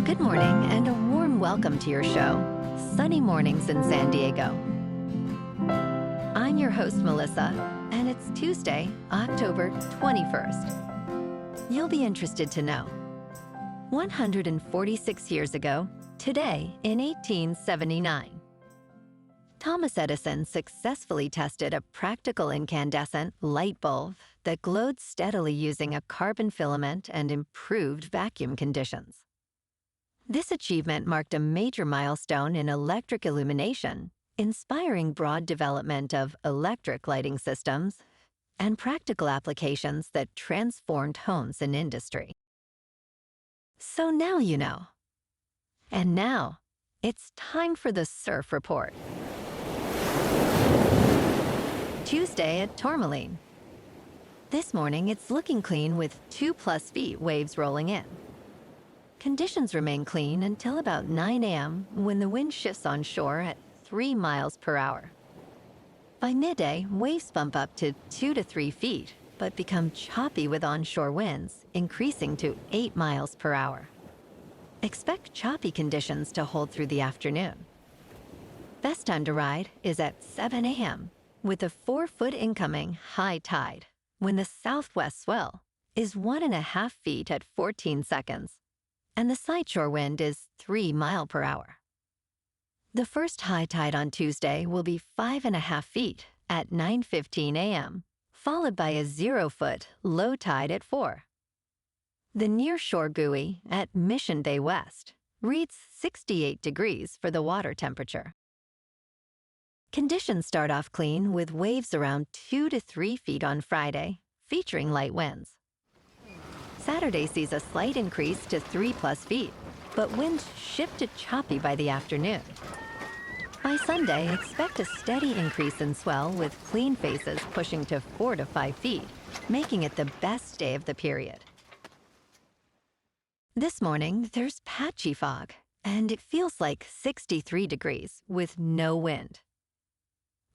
Good morning and a warm welcome to your show, Sunny Mornings in San Diego. I'm your host, Melissa, and it's Tuesday, October 21st. You'll be interested to know, 146 years ago, today in 1879, Thomas Edison successfully tested a practical incandescent light bulb that glowed steadily using a carbon filament and improved vacuum conditions. This achievement marked a major milestone in electric illumination, inspiring broad development of electric lighting systems and practical applications that transformed homes and industry. So now you know. And now, it's time for the Surf Report. Tuesday at Tourmaline. This morning, it's looking clean with 2+ feet waves rolling in. Conditions remain clean until about 9 a.m. when the wind shifts on shore at 3 miles per hour. By midday, waves bump up to 2 to 3 feet, but become choppy with onshore winds, increasing to 8 miles per hour. Expect choppy conditions to hold through the afternoon. Best time to ride is at 7 a.m. with a 4-foot incoming high tide, when the southwest swell is 1.5 feet at 14 seconds, and the sideshore wind is 3 miles per hour. The first high tide on Tuesday will be 5.5 feet at 9:15 a.m., followed by a 0-foot low tide at 4. The nearshore buoy at Mission Bay West reads 68 degrees for the water temperature. Conditions start off clean with waves around 2 to 3 feet on Friday, featuring light winds. Saturday sees a slight increase to 3+ feet, but winds shift to choppy by the afternoon. By Sunday, expect a steady increase in swell with clean faces pushing to 4 to 5 feet, making it the best day of the period. This morning, there's patchy fog, and it feels like 63 degrees with no wind.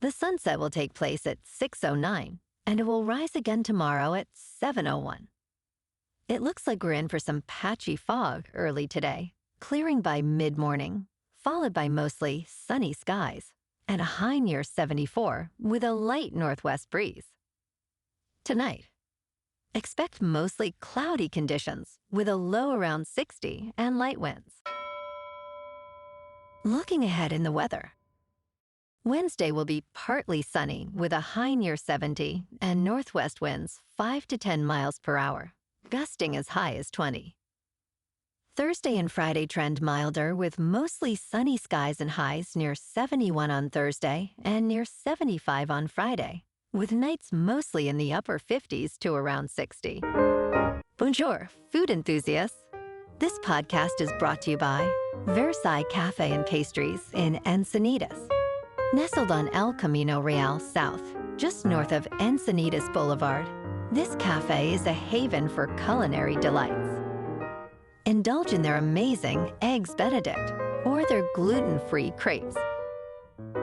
The sunset will take place at 6:09, and it will rise again tomorrow at 7:01. It looks like we're in for some patchy fog early today, clearing by mid-morning, followed by mostly sunny skies, and a high near 74 with a light northwest breeze. Tonight, expect mostly cloudy conditions with a low around 60 and light winds. Looking ahead in the weather, Wednesday will be partly sunny with a high near 70 and northwest winds 5 to 10 miles per hour, gusting as high as 20. Thursday and Friday trend milder with mostly sunny skies and highs near 71 on Thursday and near 75 on Friday, with nights mostly in the upper 50s to around 60. Bonjour, food enthusiasts. This podcast is brought to you by Versailles Cafe and Pastries in Encinitas. Nestled on El Camino Real South, just north of Encinitas Boulevard, this cafe is a haven for culinary delights. Indulge in their amazing Eggs Benedict or their gluten-free crepes.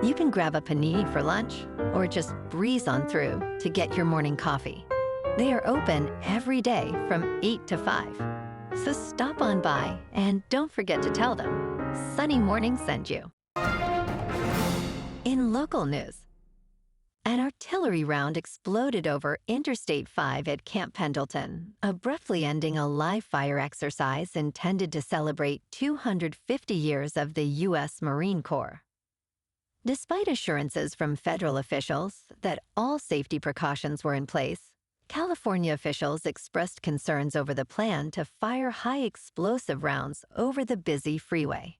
You can grab a panini for lunch or just breeze on through to get your morning coffee. They are open every day from 8 to 5. So stop on by and don't forget to tell them Sunny Morning sent you. In local news, an artillery round exploded over Interstate 5 at Camp Pendleton, abruptly ending a live fire exercise intended to celebrate 250 years of the U.S. Marine Corps. Despite assurances from federal officials that all safety precautions were in place, California officials expressed concerns over the plan to fire high explosive rounds over the busy freeway.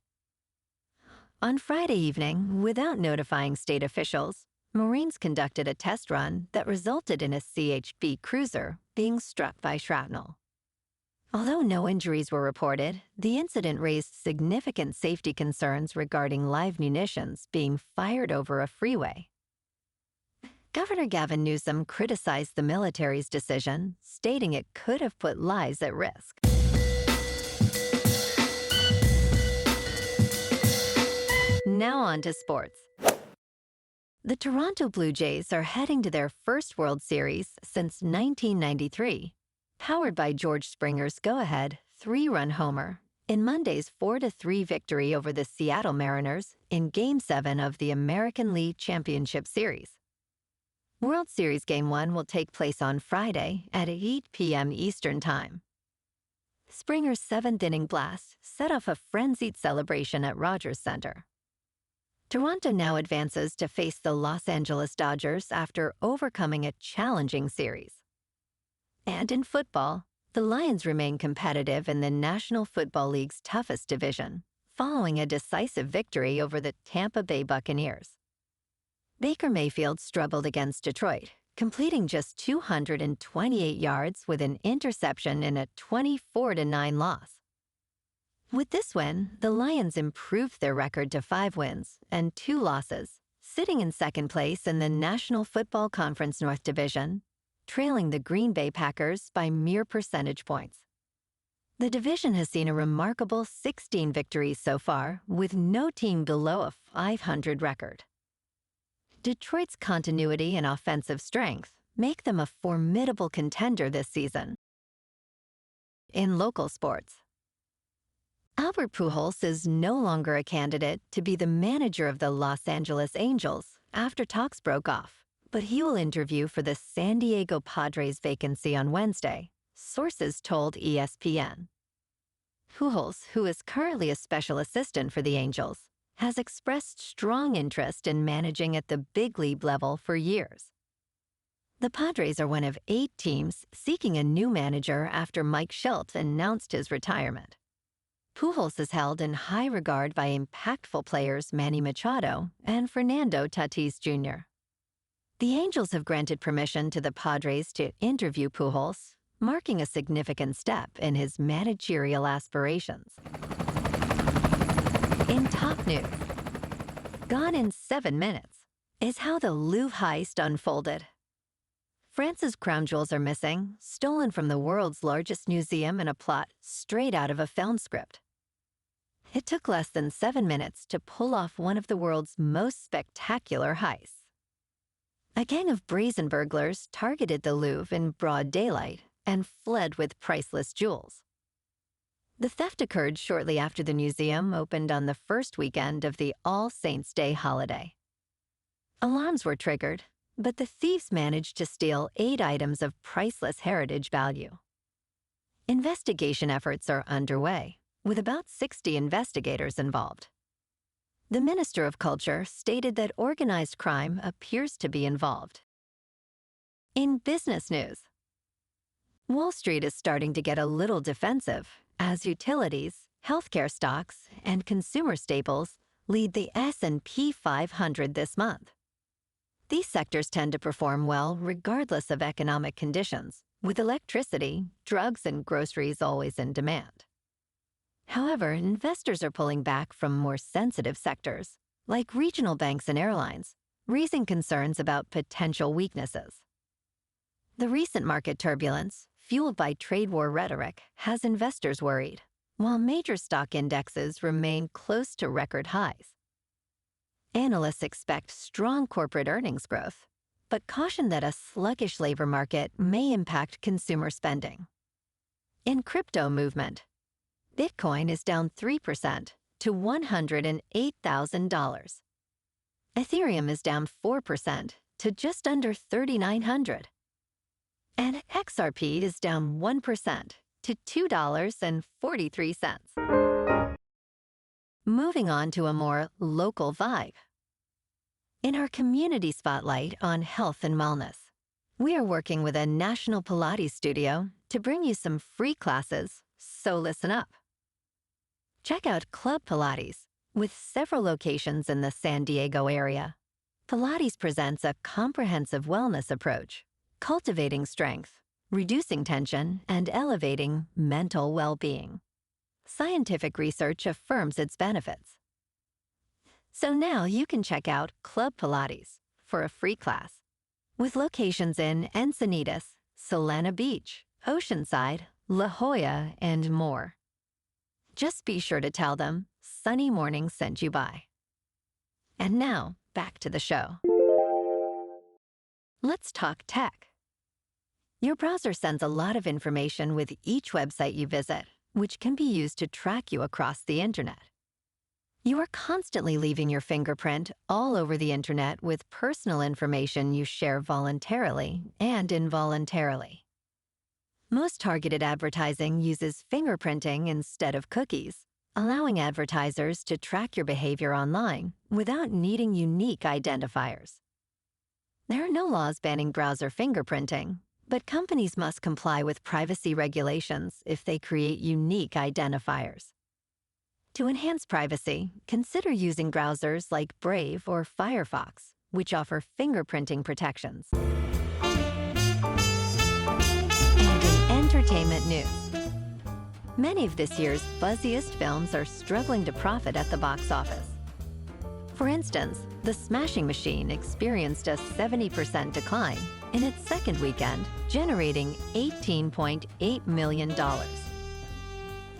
On Friday evening, without notifying state officials, Marines conducted a test run that resulted in a CHP cruiser being struck by shrapnel. Although no injuries were reported, the incident raised significant safety concerns regarding live munitions being fired over a freeway. Governor Gavin Newsom criticized the military's decision, stating it could have put lives at risk. Now on to sports. The Toronto Blue Jays are heading to their first World Series since 1993, powered by George Springer's go-ahead 3-run homer in Monday's 4-3 victory over the Seattle Mariners in Game 7 of the American League Championship Series. World Series Game 1 will take place on Friday at 8 p.m. Eastern Time. Springer's seventh-inning blast set off a frenzied celebration at Rogers Center. Toronto now advances to face the Los Angeles Dodgers after overcoming a challenging series. And in football, the Lions remain competitive in the National Football League's toughest division, following a decisive victory over the Tampa Bay Buccaneers. Baker Mayfield struggled against Detroit, completing just 228 yards with an interception in a 24-9 loss. With this win, the Lions improved their record to 5 wins and 2 losses, sitting in second place in the National Football Conference North Division, trailing the Green Bay Packers by mere percentage points. The division has seen a remarkable 16 victories so far, with no team below a 500 record. Detroit's continuity and offensive strength make them a formidable contender this season. In local sports, Albert Pujols is no longer a candidate to be the manager of the Los Angeles Angels after talks broke off, but he will interview for the San Diego Padres vacancy on Wednesday, sources told ESPN. Pujols, who is currently a special assistant for the Angels, has expressed strong interest in managing at the big league level for years. The Padres are one of 8 teams seeking a new manager after Mike Shildt announced his retirement. Pujols is held in high regard by impactful players Manny Machado and Fernando Tatis Jr. The Angels have granted permission to the Padres to interview Pujols, marking a significant step in his managerial aspirations. In top news, gone in 7 minutes, is how the Louvre Heist unfolded. France's crown jewels are missing, stolen from the world's largest museum in a plot straight out of a film script. It took less than 7 minutes to pull off one of the world's most spectacular heists. A gang of brazen burglars targeted the Louvre in broad daylight and fled with priceless jewels. The theft occurred shortly after the museum opened on the first weekend of the All Saints' Day holiday. Alarms were triggered, but the thieves managed to steal 8 items of priceless heritage value. Investigation efforts are underway, with about 60 investigators involved. The Minister of Culture stated that organized crime appears to be involved. In business news, Wall Street is starting to get a little defensive as utilities, healthcare stocks, and consumer staples lead the S&P 500 this month. These sectors tend to perform well regardless of economic conditions, with electricity, drugs, and groceries always in demand. However, investors are pulling back from more sensitive sectors, like regional banks and airlines, raising concerns about potential weaknesses. The recent market turbulence, fueled by trade war rhetoric, has investors worried, while major stock indexes remain close to record highs. Analysts expect strong corporate earnings growth, but caution that a sluggish labor market may impact consumer spending. In crypto movement, Bitcoin is down 3% to $108,000. Ethereum is down 4% to just under $3,900. And XRP is down 1% to $2.43. Moving on to a more local vibe. In our community spotlight on health and wellness, we are working with a national Pilates studio to bring you some free classes, so listen up. Check out Club Pilates, with several locations in the San Diego area. Pilates presents a comprehensive wellness approach, cultivating strength, reducing tension, and elevating mental well-being. Scientific research affirms its benefits. So now you can check out Club Pilates for a free class, with locations in Encinitas, Solana Beach, Oceanside, La Jolla, and more. Just be sure to tell them Sunny Morning sent you by. And now, back to the show. Let's talk tech. Your browser sends a lot of information with each website you visit, which can be used to track you across the internet. You are constantly leaving your fingerprint all over the internet with personal information you share voluntarily and involuntarily. Most targeted advertising uses fingerprinting instead of cookies, allowing advertisers to track your behavior online without needing unique identifiers. There are no laws banning browser fingerprinting, but companies must comply with privacy regulations if they create unique identifiers. To enhance privacy, consider using browsers like Brave or Firefox, which offer fingerprinting protections. And in entertainment news, many of this year's buzziest films are struggling to profit at the box office. For instance, The Smashing Machine experienced a 70% decline in its second weekend, generating $18.8 million.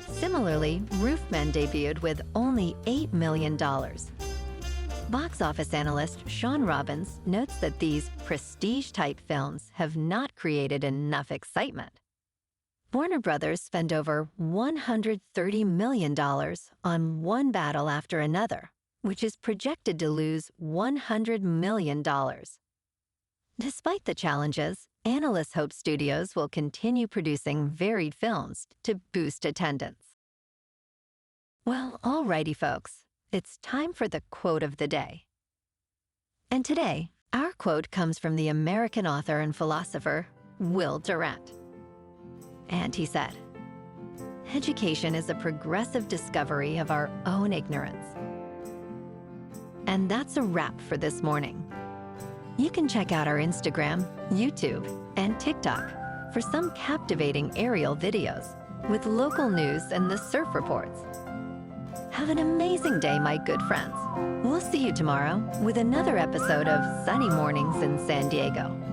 Similarly, Roofmen debuted with only $8 million. Box office analyst Sean Robbins notes that these prestige-type films have not created enough excitement. Warner Brothers spent over $130 million on one battle after another, which is projected to lose $100 million. Despite the challenges, analysts hope studios will continue producing varied films to boost attendance. Well, alrighty, folks, it's time for the quote of the day. And today, our quote comes from the American author and philosopher, Will Durant. And he said, "Education is a progressive discovery of our own ignorance." And that's a wrap for this morning. You can check out our Instagram, YouTube, and TikTok for some captivating aerial videos with local news and the surf reports. Have an amazing day, my good friends. We'll see you tomorrow with another episode of Sunny Mornings in San Diego.